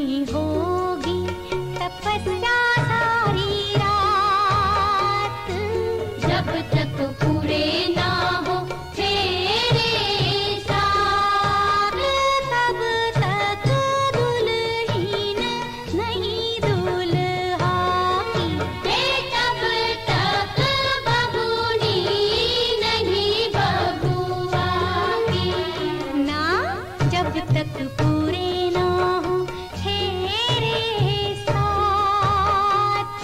में होगी तपस्या सारी रात, जब तक पूरे ना हो तेरे साथ, तब तक दुल्हन नहीं दूल्हा की, तब तक बबूनी नहीं बबुआ की। ना जब तक पूरे ना हो तेरे साथ।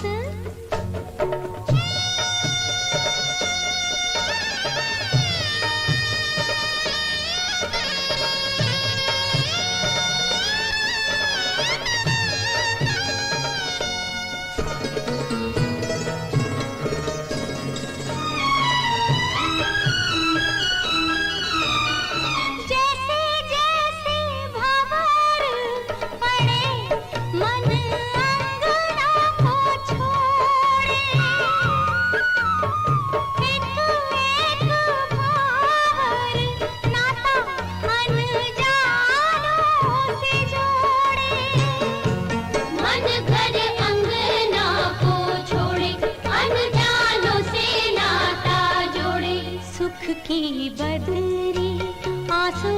जैसे जैसे भंवर पड़े मन अंगना को छोड़े, एक एक भंवर नाता अनजानों से जोड़े, मन घर अंगना को छोड़े अनजानों से नाता जोड़े। सुख की बदरी आंसू